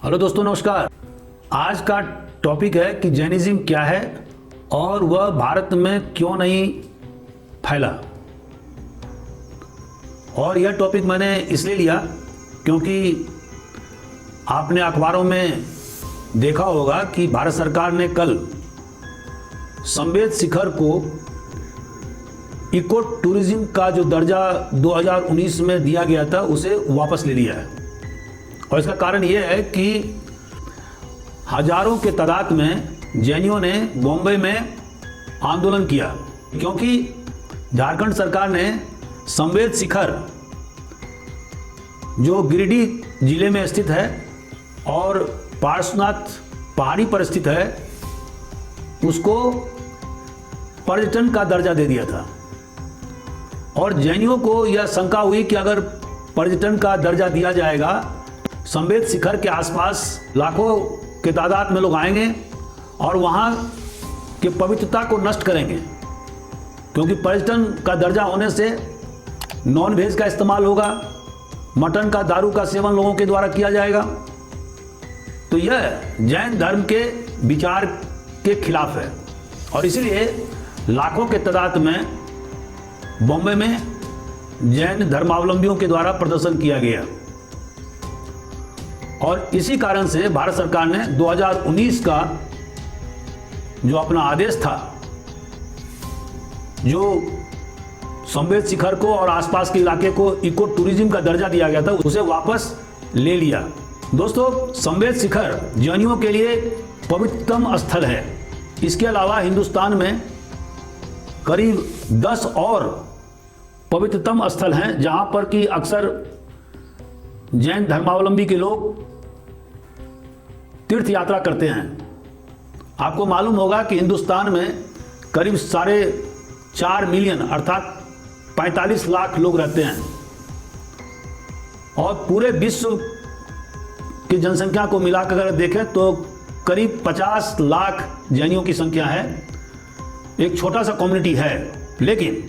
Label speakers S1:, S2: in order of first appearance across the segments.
S1: Hello दोस्तों, नमस्कार। आज का टॉपिक है कि जैनिज्म क्या है और वह भारत में क्यों नहीं फैला। और यह टॉपिक मैंने इसलिए लिया क्योंकि आपने अखबारों में देखा होगा कि भारत सरकार ने कल संवेद शिखर को इको टूरिज्म का जो दर्जा 2019 में दिया गया था उसे वापस ले लिया है। और इसका कारण यह है कि हजारों के तादाद में जैनियों ने बॉम्बे में आंदोलन किया, क्योंकि झारखंड सरकार ने संवेद शिखर जो गिरिडीह जिले में स्थित है और पार्श्वनाथ पहाड़ी पर स्थित है, उसको पर्यटन का दर्जा दे दिया था। और जैनियों को यह शंका हुई कि अगर पर्यटन का दर्जा दिया जाएगा, संवेद शिखर के आसपास लाखों के तादाद में लोग आएंगे और वहाँ की पवित्रता को नष्ट करेंगे, क्योंकि पर्यटन का दर्जा होने से नॉन वेज का इस्तेमाल होगा, मटन का, दारू का सेवन लोगों के द्वारा किया जाएगा। तो यह जैन धर्म के विचार के खिलाफ है और इसीलिए लाखों के तादाद में बॉम्बे में जैन धर्मावलंबियों के द्वारा प्रदर्शन किया गया। और इसी कारण से भारत सरकार ने 2019 का जो अपना आदेश था, जो संवेद शिखर को और आसपास के इलाके को इको टूरिज्म का दर्जा दिया गया था, उसे वापस ले लिया। दोस्तों, संवेद शिखर जैनियों के लिए पवित्रतम स्थल है। इसके अलावा हिंदुस्तान में करीब 10 और पवित्रतम स्थल हैं जहां पर कि अक्सर जैन धर्मावलंबी के लोग तीर्थ यात्रा करते हैं। आपको मालूम होगा कि हिंदुस्तान में करीब 4.5 मिलियन अर्थात 45 लाख लोग रहते हैं और पूरे विश्व की जनसंख्या को मिलाकर अगर देखें तो करीब 50 लाख जैनियों की संख्या है। एक छोटा सा कम्युनिटी है, लेकिन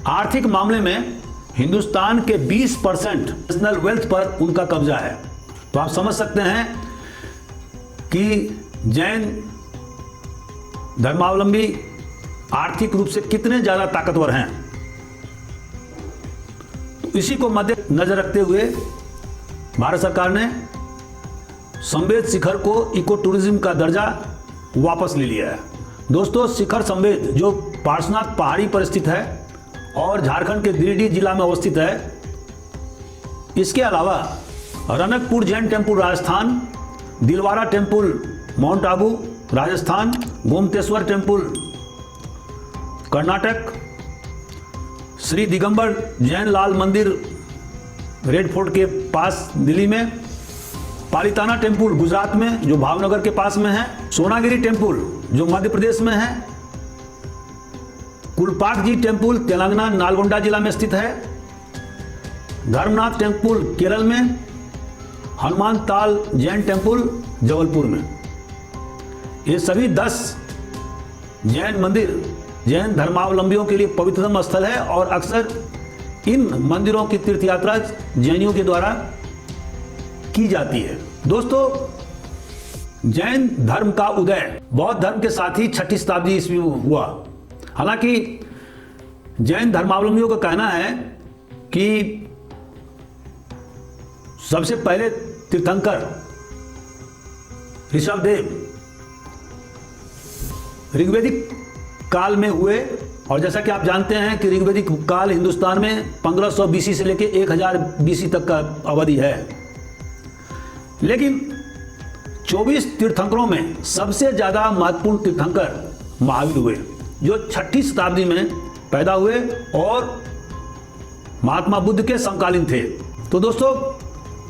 S1: आर्थिक मामले में हिंदुस्तान के 20% नेशनल वेल्थ पर उनका कब्जा है। तो आप समझ सकते हैं कि जैन धर्मावलंबी आर्थिक रूप से कितने ज्यादा ताकतवर हैं। तो इसी को मद्देनजर रखते हुए भारत सरकार ने संवेद शिखर को इको टूरिज्म का दर्जा वापस ले लिया है। दोस्तों, शिखर संवेद जो पार्श्वनाथ पहाड़ी पर स्थित है और झारखंड के गिरिडीह जिला में अवस्थित है। इसके अलावा Ranakpur Jain temple Rajasthan, Dilwara temple Mount Abu Rajasthan, Gommateshwara temple Karnataka, Shri Digambar Jain Lal Mandir Red fort के पास दिल्ली में, पालिताना टेम्पल गुजरात में जो भावनगर के पास में है, सोनागिरी टेम्पल जो मध्य प्रदेश में है, कुलपाक जी टेम्पल तेलंगाना नालगोंडा जिला में स्थित है, धर्मनाथ टेम्पल केरल में, हनुमान ताल जैन टेम्पल जबलपुर में। ये सभी 10 जैन मंदिर जैन धर्मावलंबियों के लिए पवित्रतम स्थल है और अक्सर इन मंदिरों की तीर्थ यात्रा जैनियों के द्वारा की जाती है। दोस्तों, जैन धर्म का उदय बौद्ध धर्म के साथ ही 6ठी शताब्दी ईस्वी में हुआ। हालांकि जैन धर्मावलंबियों का कहना है कि सबसे पहले तीर्थंकर ऋषभदेव ऋग्वेदिक काल में हुए। और जैसा कि आप जानते हैं कि ऋग्वेदिक काल हिंदुस्तान में 1500 बीसी से लेकर 1000 बीसी तक का अवधि है। लेकिन 24 तीर्थंकरों में सबसे ज्यादा महत्वपूर्ण तीर्थंकर महावीर हुए, जो 6ठी शताब्दी में पैदा हुए और महात्मा बुद्ध के समकालीन थे। तो दोस्तों,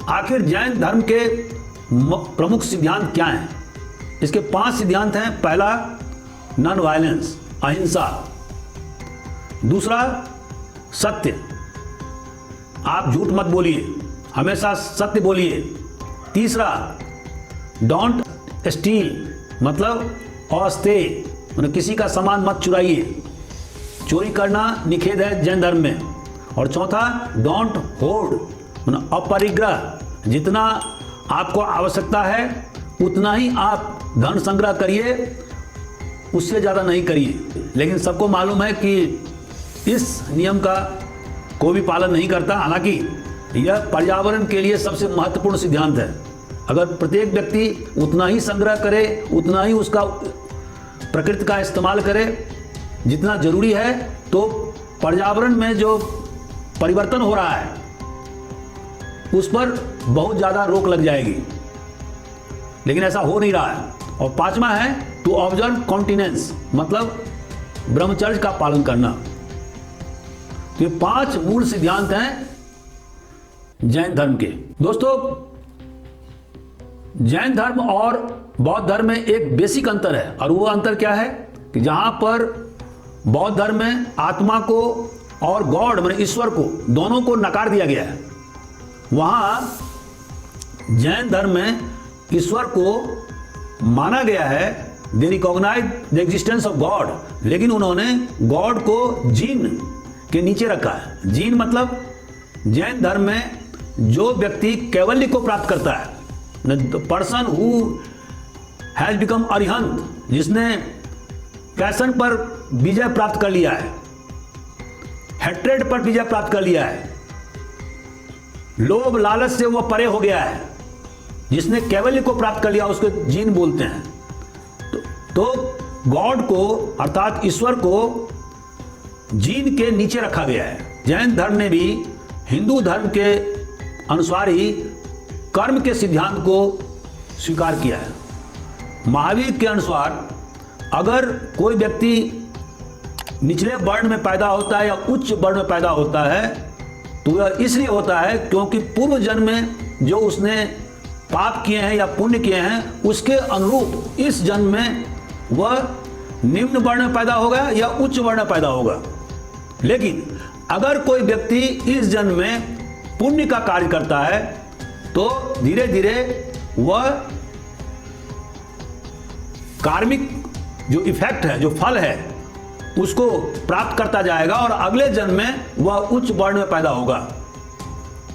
S1: आखिर जैन धर्म के प्रमुख सिद्धांत क्या हैं? इसके 5 सिद्धांत हैं। पहला, नॉन वायलेंस, अहिंसा। दूसरा, सत्य, आप झूठ मत बोलिए, हमेशा सत्य बोलिए। तीसरा, डोंट स्टील, मतलब अस्तेय, मतलब किसी का सामान मत चुराइए, चोरी करना निषेध है जैन धर्म में। और चौथा, डोंट होर्ड, मतलब अपरिग्रह, जितना आपको आवश्यकता है उतना ही आप धन संग्रह करिए, उससे ज़्यादा नहीं करिए। लेकिन सबको मालूम है कि इस नियम का कोई भी पालन नहीं करता। हालांकि यह पर्यावरण के लिए सबसे महत्वपूर्ण सिद्धांत है। अगर प्रत्येक व्यक्ति उतना ही संग्रह करे, उतना ही उसका प्रकृति का इस्तेमाल करे जितना जरूरी है, तो पर्यावरण में जो परिवर्तन हो रहा है उस पर बहुत ज़्यादा रोक लग जाएगी। लेकिन ऐसा हो नहीं रहा है। और पांचवा है टू ऑब्जर्व कॉन्टिनेंस, मतलब ब्रह्मचर्य का पालन करना। तो ये 5 मूल सिद्धांत हैं जैन धर्म के। दोस्तों, जैन धर्म और बौद्ध धर्म में एक बेसिक अंतर है, और वो अंतर क्या है कि जहां पर बौद्ध धर्म में आत्मा को और गॉड माने ईश्वर को दोनों को नकार दिया गया है, वहां जैन धर्म में ईश्वर को माना गया है। They recognise the existence of God, लेकिन उन्होंने गॉड को जीन के नीचे रखा है। जीन मतलब जैन धर्म में जो व्यक्ति कैवल्य को प्राप्त करता है, the person who has become Arihant, जिसने पैशन पर विजय प्राप्त कर लिया है, हेट्रेड पर विजय प्राप्त कर लिया है, लोभ लालच से वो परे हो गया है, जिसने कैवल्य को प्राप्त कर लिया, उसको जीन बोलते हैं। तो गॉड को अर्थात ईश्वर को जीन के नीचे रखा गया है। जैन धर्म ने भी हिंदू धर्म के अनुसार ही कर्म के सिद्धांत को स्वीकार किया है। महावीर के अनुसार अगर कोई व्यक्ति निचले वर्ण में पैदा होता है या उच्च वर्ण में पैदा होता है, तो यह इसलिए होता है क्योंकि पूर्व जन्म में जो उसने पाप किए हैं या पुण्य किए हैं, उसके अनुरूप इस जन्म में वह निम्न वर्ण में पैदा होगा या उच्च वर्ण में पैदा होगा। लेकिन अगर कोई व्यक्ति इस जन्म में पुण्य का कार्य करता है, तो धीरे धीरे वह कार्मिक जो इफेक्ट है, जो फल है, उसको प्राप्त करता जाएगा और अगले जन्म में वह उच्च वर्ण में पैदा होगा।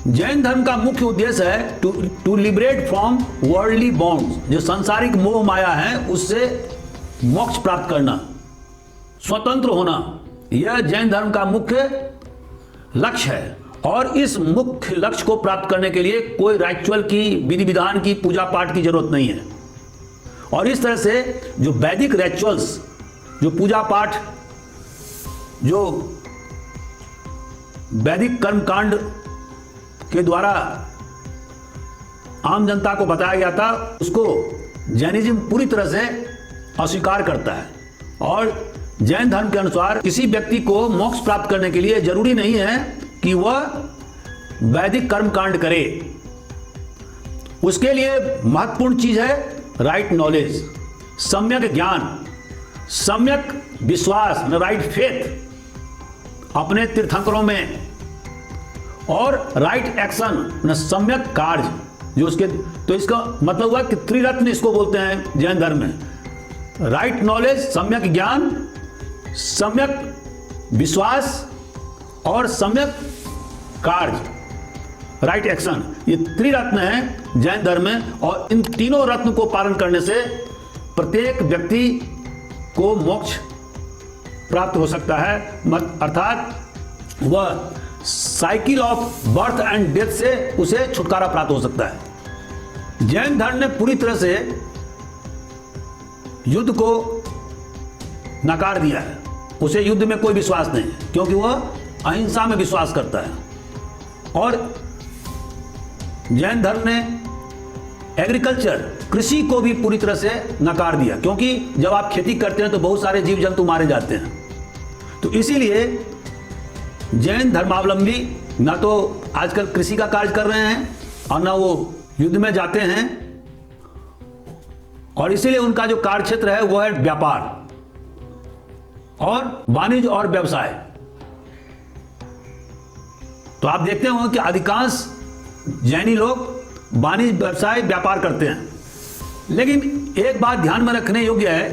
S1: जैन धर्म का मुख्य उद्देश्य है to liberate from worldly bonds, जो सांसारिक मोह माया है उससे मोक्ष प्राप्त करना, स्वतंत्र होना, यह जैन धर्म का मुख्य लक्ष्य है। और इस मुख्य लक्ष्य को प्राप्त करने के लिए कोई राइचुअल की, विधि विधान की, पूजा पाठ की जरूरत नहीं है। और इस तरह से जो वैदिक रिचुअल्स, जो पूजा पाठ, जो वैदिक कर्मकांड के द्वारा आम जनता को बताया गया था, उसको जैनिज्म पूरी तरह से अस्वीकार करता है। और जैन धर्म के अनुसार किसी व्यक्ति को मोक्ष प्राप्त करने के लिए जरूरी नहीं है कि वह वैदिक कर्मकांड करे। उसके लिए महत्वपूर्ण चीज है राइट नॉलेज, सम्यक ज्ञान, सम्यक विश्वास, राइट फेथ अपने तीर्थंकरों में, और राइट एक्शन, सम्यक कार्य जो उसके। तो इसका मतलब हुआ कि त्रिरत्न इसको बोलते हैं जैन धर्म में, राइट नॉलेज, सम्यक ज्ञान, सम्यक विश्वास और सम्यक कार्य, राइट एक्शन। ये त्रिरत्न है जैन धर्म में, और इन तीनों रत्न को पालन करने से प्रत्येक व्यक्ति को मोक्ष प्राप्त हो सकता है, अर्थात वह cycle of birth and death से उसे छुटकारा प्राप्त हो सकता है। जैन धर्म ने पूरी तरह से युद्ध को नकार दिया है, उसे युद्ध में कोई विश्वास नहीं है, क्योंकि वह अहिंसा में विश्वास करता है। और जैन धर्म ने एग्रीकल्चर, कृषि को भी पूरी तरह से नकार दिया, क्योंकि जब आप खेती करते हैं तो बहुत सारे जीव जंतु मारे जाते हैं। तो इसीलिए जैन धर्मावलंबी ना तो आजकल कृषि का कार्य कर रहे हैं और ना वो युद्ध में जाते हैं, और इसीलिए उनका जो कार्य क्षेत्र है वो है व्यापार और वाणिज्य और व्यवसाय। तो आप देखते होंगे कि अधिकांश जैनी लोग वाणिज्य, व्यवसाय, व्यापार करते हैं। लेकिन एक बात ध्यान में रखने योग्य है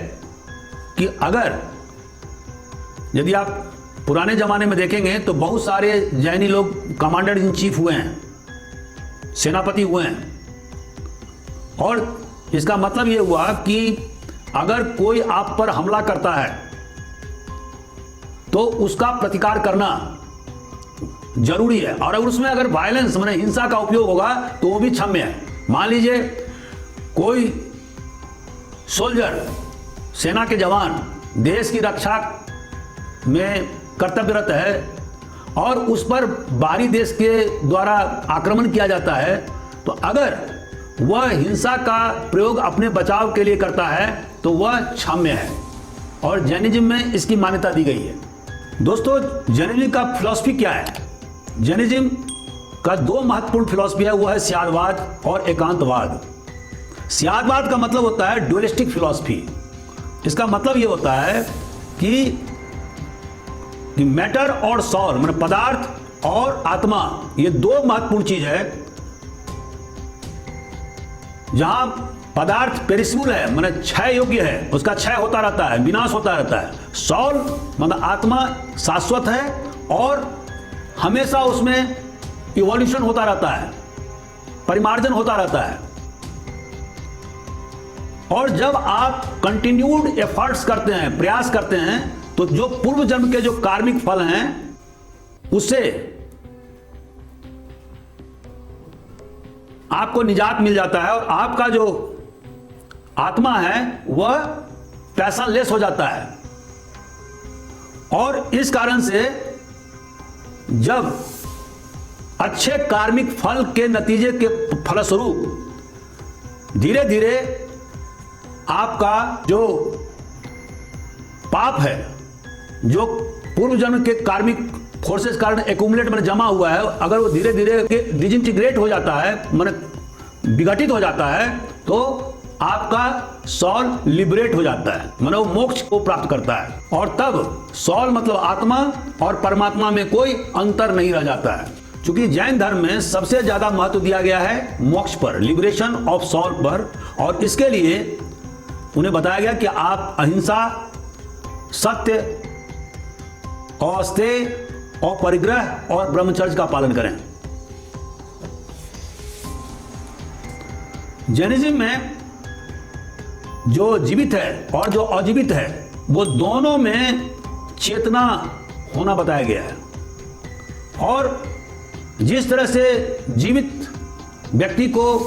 S1: कि अगर यदि आप पुराने जमाने में देखेंगे तो बहुत सारे जैनी लोग कमांडर इन चीफ हुए हैं, सेनापति हुए हैं। और इसका मतलब ये हुआ कि अगर कोई आप पर हमला करता है तो उसका प्रतिकार करना जरूरी है, और उसमें अगर वायलेंस माने हिंसा का उपयोग होगा तो वो भी क्षम्य है। मान लीजिए कोई सोल्जर, सेना के जवान देश की रक्षा में कर्तव्यरत है और उस पर बाहरी देश के द्वारा आक्रमण किया जाता है, तो अगर वह हिंसा का प्रयोग अपने बचाव के लिए करता है तो वह क्षम्य है, और जैनिज्म में इसकी मान्यता दी गई है। दोस्तों, जैनिज्म का फिलॉसफी क्या है? जैनिज्म का दो महत्वपूर्ण फिलॉसफी है, वो है स्यादवाद और एकांतवाद। स्यादवाद का मतलब होता है ड्युअलिस्टिक फिलॉसफी। इसका मतलब ये होता है कि मैटर और सॉल मतलब पदार्थ और आत्मा, ये दो महत्वपूर्ण चीज है। जहां पदार्थ पेरिसेबल है मतलब क्षय योग्य है, उसका क्षय होता रहता है, विनाश होता रहता है। सॉल मतलब आत्मा शाश्वत है और हमेशा उसमें इवोल्यूशन होता रहता है, परिमार्जन होता रहता है। और जब आप कंटिन्यूड एफर्ट्स करते हैं, प्रयास करते हैं, तो जो पूर्व जन्म के जो कार्मिक फल हैं उससे आपको निजात मिल जाता है और आपका जो आत्मा है वह पैशनलेस हो जाता है। और इस कारण से जब अच्छे कार्मिक फल के नतीजे के फलस्वरूप धीरे धीरे आपका जो पाप है, जो पूर्व जन्म के कार्मिक फोर्सेस कारण एक्यूमुलेट में जमा हुआ है, अगर वो धीरे धीरे डिजिंटीग्रेट हो जाता है, माने विघटित हो जाता है, तो आपका सॉल लिबरेट हो जाता है, माने वो मोक्ष को प्राप्त करता है। और तब सॉल मतलब आत्मा और परमात्मा में कोई अंतर नहीं रह जाता है। क्योंकि जैन धर्म में सबसे ज्यादा महत्व दिया गया है मोक्ष पर, लिबरेशन ऑफ सॉल पर, और इसके लिए उन्हें बताया गया कि आप अहिंसा, सत्य, अस्तेय और परिग्रह और ब्रह्मचर्य का पालन करें। जैनिज्म में जो जीवित है और जो अजीवित है वो दोनों में चेतना होना बताया गया है। और जिस तरह से जीवित व्यक्ति को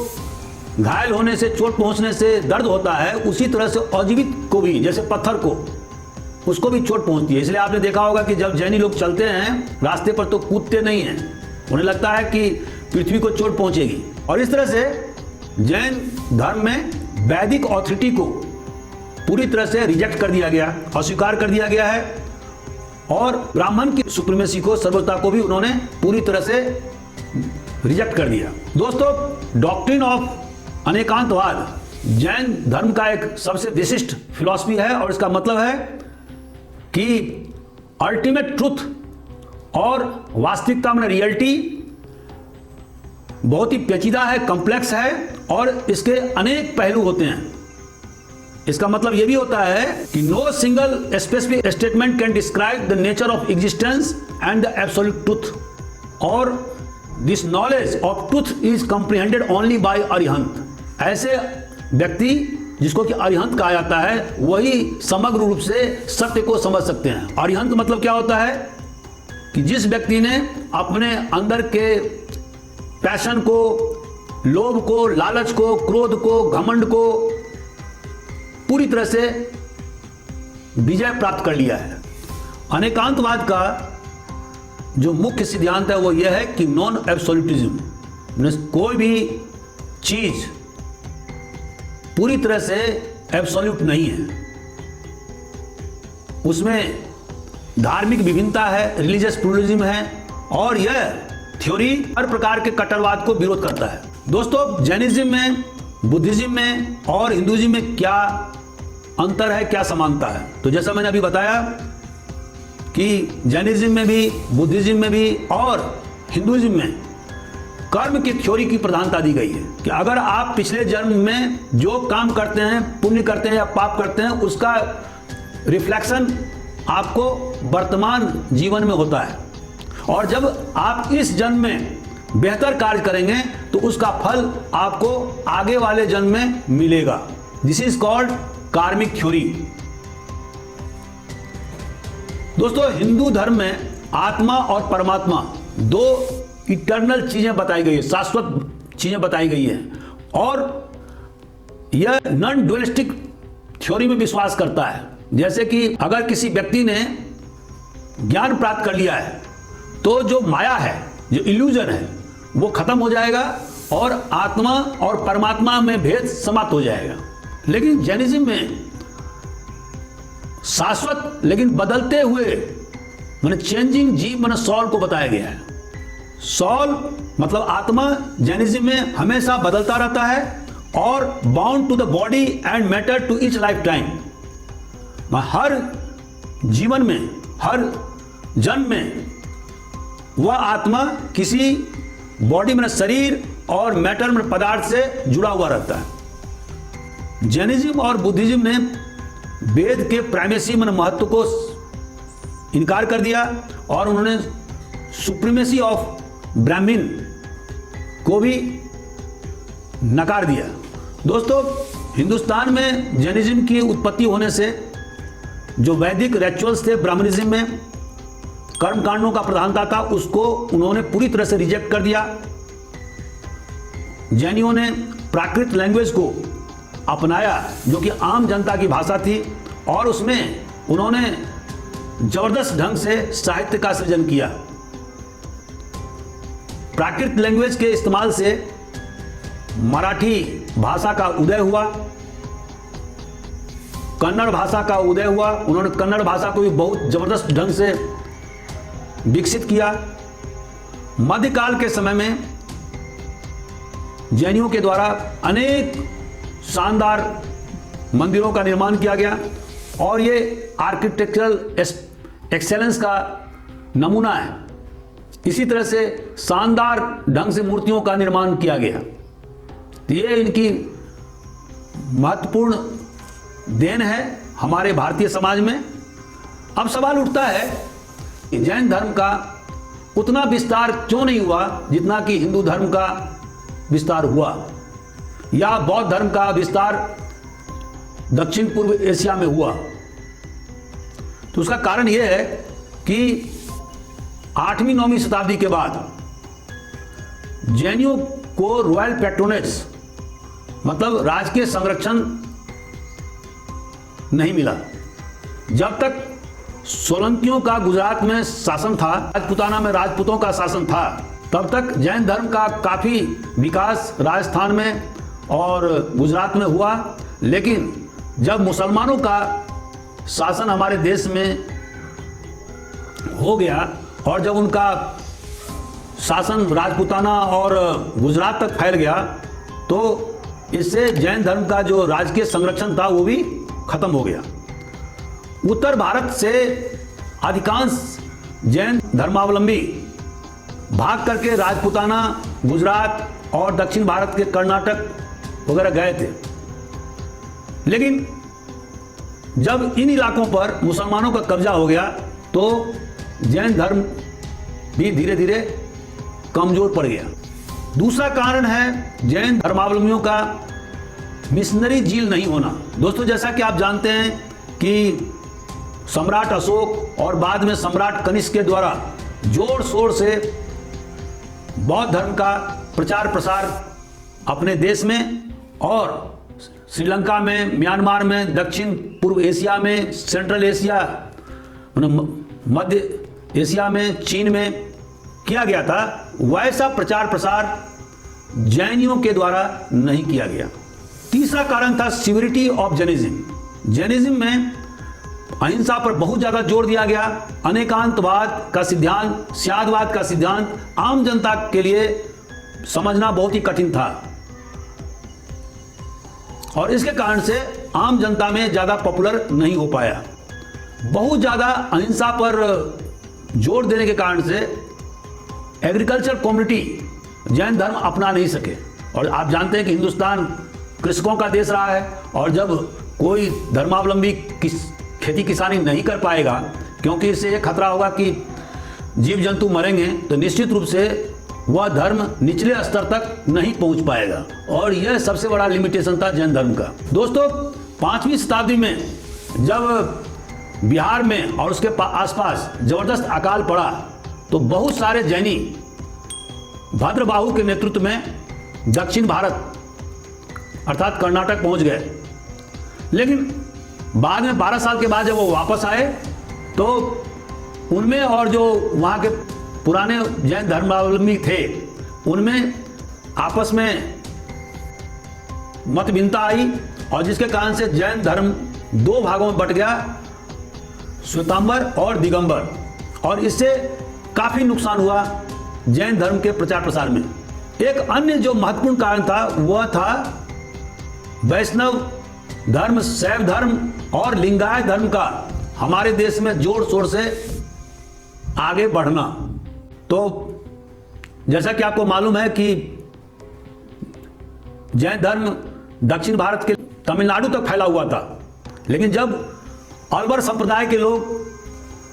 S1: घायल होने से, चोट पहुंचने से दर्द होता है, उसी तरह से अजीवित को भी, जैसे पत्थर को, उसको भी चोट पहुंचती है। इसलिए आपने देखा होगा कि जब जैनी लोग चलते हैं रास्ते पर तो कूदते नहीं हैं, उन्हें लगता है कि पृथ्वी को चोट पहुंचेगी। और इस तरह से जैन धर्म में वैदिक ऑथोरिटी को पूरी तरह से रिजेक्ट कर दिया गया, अस्वीकार कर दिया गया है, और ब्राह्मण की सुप्रीमेसी को, सर्वोच्चता को भी उन्होंने पूरी तरह से रिजेक्ट कर दिया। दोस्तों, डॉक्ट्रिन ऑफ अनेकांतवाद जैन धर्म का एक सबसे विशिष्ट फिलॉसफी है, और इसका मतलब है कि अल्टीमेट ट्रुथ और वास्तविकता में रियलिटी बहुत ही पेचीदा है, कॉम्प्लेक्स है, और इसके अनेक पहलू होते हैं। इसका मतलब यह भी होता है कि no single specific statement can describe the nature of existence and the absolute truth, और this knowledge of truth is comprehended only by Arihant. ऐसे व्यक्ति जिसको कि अरिहंत कहा जाता है, वही समग्र रूप से सत्य को समझ सकते हैं। अरिहंत मतलब क्या होता है कि जिस व्यक्ति ने अपने अंदर के पैशन को, लोभ को, लालच को, क्रोध को, घमंड को पूरी तरह से विजय प्राप्त कर लिया है। अनेकांतवाद का जो मुख्य सिद्धांत है वो यह है कि नॉन एब्सोल्यूटिज्म, कोई भी चीज पूरी तरह से एब्सोल्यूट नहीं है, उसमें धार्मिक विभिन्नता है, रिलीजियस प्लूरलिज्म है, और यह थ्योरी हर प्रकार के कट्टरवाद को विरोध करता है। दोस्तों, जैनिज्म में, बुद्धिज्म में और हिंदुइज्म में क्या अंतर है, क्या समानता है? तो जैसा मैंने अभी बताया कि जैनिज्म में भी, बुद्धिज्म में भी और हिंदुइज्म में कर्म की थ्योरी की प्रधानता दी गई है कि अगर आप पिछले जन्म में जो काम करते हैं, पुण्य करते हैं या पाप करते हैं, उसका रिफ्लेक्शन आपको वर्तमान जीवन में होता है, और जब आप इस जन्म में बेहतर कार्य करेंगे तो उसका फल आपको आगे वाले जन्म में मिलेगा। दिस इज कॉल्ड कार्मिक थ्योरी। दोस्तों, हिंदू धर्म में आत्मा और परमात्मा दो इटर्नल चीजें बताई गई है, शाश्वत चीजें बताई गई हैं, और यह नॉन डुअलिस्टिक थ्योरी में विश्वास करता है। जैसे कि अगर किसी व्यक्ति ने ज्ञान प्राप्त कर लिया है तो जो माया है, जो इल्यूजन है, वो खत्म हो जाएगा और आत्मा और परमात्मा में भेद समाप्त हो जाएगा। लेकिन जैनिज्म में शाश्वत लेकिन बदलते हुए माने चेंजिंग जीव माने सॉल को बताया गया है। सॉल मतलब आत्मा जैनिज्म में हमेशा बदलता रहता है और bound to the body and matter to each lifetime. हर जीवन में, हर जन्म में वह आत्मा किसी बॉडी में, शरीर और मैटर में, पदार्थ से जुड़ा हुआ रहता है। जैनिज्म और बुद्धिज्म ने वेद के प्राइमेसी में महत्व को इनकार कर दिया और उन्होंने सुप्रीमेसी ऑफ ब्राह्मण को भी नकार दिया। दोस्तों, हिंदुस्तान में जैनिज्म की उत्पत्ति होने से जो वैदिक रिचुअल्स थे ब्राह्मणिज्म में, कर्मकांडों का प्रधानता था, उसको उन्होंने पूरी तरह से रिजेक्ट कर दिया। जैनियों ने प्राकृत लैंग्वेज को अपनाया जो कि आम जनता की भाषा थी, और उसमें उन्होंने जबरदस्त ढंग से साहित्य का सृजन किया। प्राकृत लैंग्वेज के इस्तेमाल से मराठी भाषा का उदय हुआ, कन्नड़ भाषा का उदय हुआ। उन्होंने कन्नड़ भाषा को भी बहुत जबरदस्त ढंग से विकसित किया। मध्यकाल के समय में जैनियों के द्वारा अनेक शानदार मंदिरों का निर्माण किया गया और ये आर्किटेक्चरल एक्सेलेंस का नमूना है। इसी तरह से शानदार ढंग से मूर्तियों का निर्माण किया गया। ये इनकी महत्वपूर्ण देन है हमारे भारतीय समाज में। अब सवाल उठता है कि जैन धर्म का उतना विस्तार क्यों नहीं हुआ जितना कि हिंदू धर्म का विस्तार हुआ, या बौद्ध धर्म का विस्तार दक्षिण पूर्व एशिया में हुआ। तो उसका कारण यह है कि 8वीं-9वीं शताब्दी के बाद जैनियों को रॉयल पैट्रोनेज मतलब राजकीय संरक्षण नहीं मिला। जब तक सोलंकियों का गुजरात में शासन था, राजपूताना में राजपूतों का शासन था, तब तक जैन धर्म का काफ़ी विकास राजस्थान में और गुजरात में हुआ। लेकिन जब मुसलमानों का शासन हमारे देश में हो गया और जब उनका शासन राजपूताना और गुजरात तक फैल गया, तो इससे जैन धर्म का जो राजकीय संरक्षण था वो भी खत्म हो गया। उत्तर भारत से अधिकांश जैन धर्मावलंबी भाग करके राजपूताना, गुजरात और दक्षिण भारत के कर्नाटक वगैरह गए थे। लेकिन जब इन इलाकों पर मुसलमानों का कब्जा हो गया तो जैन धर्म भी धीरे धीरे कमजोर पड़ गया। दूसरा कारण है जैन धर्मावलंबियों का मिशनरी जील नहीं होना। दोस्तों, जैसा कि आप जानते हैं कि सम्राट अशोक और बाद में सम्राट कनिष्क के द्वारा जोर शोर से बौद्ध धर्म का प्रचार प्रसार अपने देश में और श्रीलंका में, म्यांमार में, दक्षिण पूर्व एशिया में, सेंट्रल एशिया, मध्य एशिया में, चीन में किया गया था, वैसा प्रचार प्रसार जैनियों के द्वारा नहीं किया गया। तीसरा कारण था सिविरिटी ऑफ जैनिज्म। जैनिज्म में अहिंसा पर बहुत ज्यादा जोर दिया गया। अनेकांतवाद का सिद्धांत, स्यादवाद का सिद्धांत आम जनता के लिए समझना बहुत ही कठिन था और इसके कारण से आम जनता में ज्यादा पॉपुलर नहीं हो पाया। बहुत ज्यादा अहिंसा पर जोर देने के कारण से एग्रीकल्चर कम्युनिटी जैन धर्म अपना नहीं सके। और आप जानते हैं कि हिंदुस्तान कृषकों का देश रहा है और जब कोई धर्मावलंबी खेती किसानी नहीं कर पाएगा, क्योंकि इससे ये खतरा होगा कि जीव जंतु मरेंगे, तो निश्चित रूप से वह धर्म निचले स्तर तक नहीं पहुंच पाएगा। और यह सबसे बड़ा लिमिटेशन था जैन धर्म का। दोस्तों 5वीं शताब्दी में जब बिहार में और उसके आसपास जबरदस्त अकाल पड़ा तो बहुत सारे जैनी भद्रबाहु के नेतृत्व में दक्षिण भारत अर्थात कर्नाटक पहुंच गए। लेकिन बाद में 12 साल के बाद जब वो वापस आए तो उनमें और जो वहाँ के पुराने जैन धर्मावलंबी थे उनमें आपस में मतभिन्नता आई और जिसके कारण से जैन धर्म 2 भागों में बट गया, श्वेतांबर और दिगंबर। और इससे काफ़ी नुकसान हुआ जैन धर्म के प्रचार प्रसार में। एक अन्य जो महत्वपूर्ण कारण था वह था वैष्णव धर्म, शैव धर्म और लिंगायत धर्म का हमारे देश में जोर शोर से आगे बढ़ना। तो जैसा कि आपको मालूम है कि जैन धर्म दक्षिण भारत के तमिलनाडु तक फैला हुआ था, लेकिन जब अलवर संप्रदाय के लोग,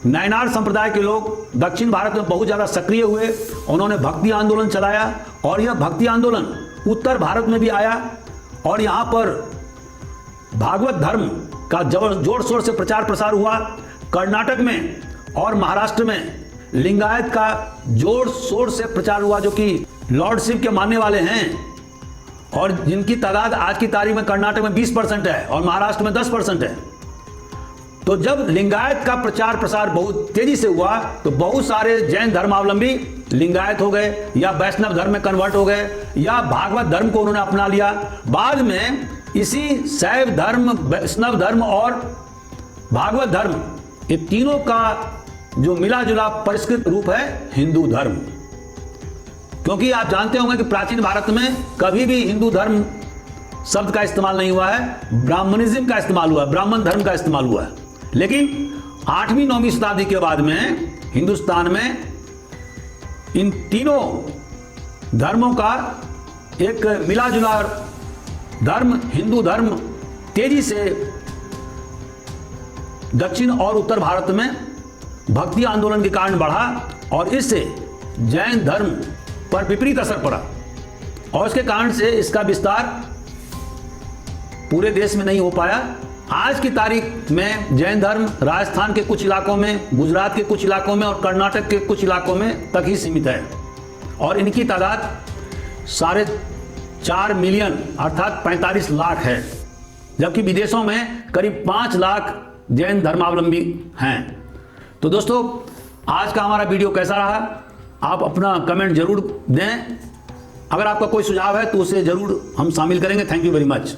S1: नयनार संप्रदाय के लोग दक्षिण भारत में बहुत ज़्यादा सक्रिय हुए, उन्होंने भक्ति आंदोलन चलाया और यह भक्ति आंदोलन उत्तर भारत में भी आया और यहाँ पर भागवत धर्म का जोर शोर से प्रचार प्रसार हुआ। कर्नाटक में और महाराष्ट्र में लिंगायत का जोर शोर से प्रचार हुआ, जो कि लॉर्ड शिव के मानने वाले हैं और जिनकी तादाद आज की तारीख में कर्नाटक में 20% है और महाराष्ट्र में 10% है। तो जब लिंगायत का प्रचार प्रसार बहुत तेजी से हुआ तो बहुत सारे जैन धर्मावलंबी लिंगायत हो गए या वैष्णव धर्म में कन्वर्ट हो गए या भागवत धर्म को उन्होंने अपना लिया। बाद में इसी शैव धर्म, वैष्णव धर्म और भागवत धर्म, ये तीनों का जो मिला जुला परिष्कृत रूप है हिंदू धर्म। क्योंकि आप जानते होंगे कि प्राचीन भारत में कभी भी हिंदू धर्म शब्द का इस्तेमाल नहीं हुआ है, ब्राह्मणिज्म का इस्तेमाल हुआ है, ब्राह्मण धर्म का इस्तेमाल हुआ है। लेकिन 8वीं 9वीं शताब्दी के बाद में हिंदुस्तान में इन तीनों धर्मों का एक मिला जुला धर्म, हिंदू धर्म तेजी से दक्षिण और उत्तर भारत में भक्ति आंदोलन के कारण बढ़ा और इससे जैन धर्म पर विपरीत असर पड़ा और इसके कारण से इसका विस्तार पूरे देश में नहीं हो पाया। आज की तारीख में जैन धर्म राजस्थान के कुछ इलाकों में, गुजरात के कुछ इलाकों में और कर्नाटक के कुछ इलाकों में तक ही सीमित है और इनकी तादाद 4.5 मिलियन अर्थात 45 लाख है, जबकि विदेशों में करीब 5 लाख जैन धर्मावलंबी हैं। तो दोस्तों आज का हमारा वीडियो कैसा रहा, आप अपना कमेंट जरूर दें। अगर आपका कोई सुझाव है तो उसे जरूर हम शामिल करेंगे। Thank you very much.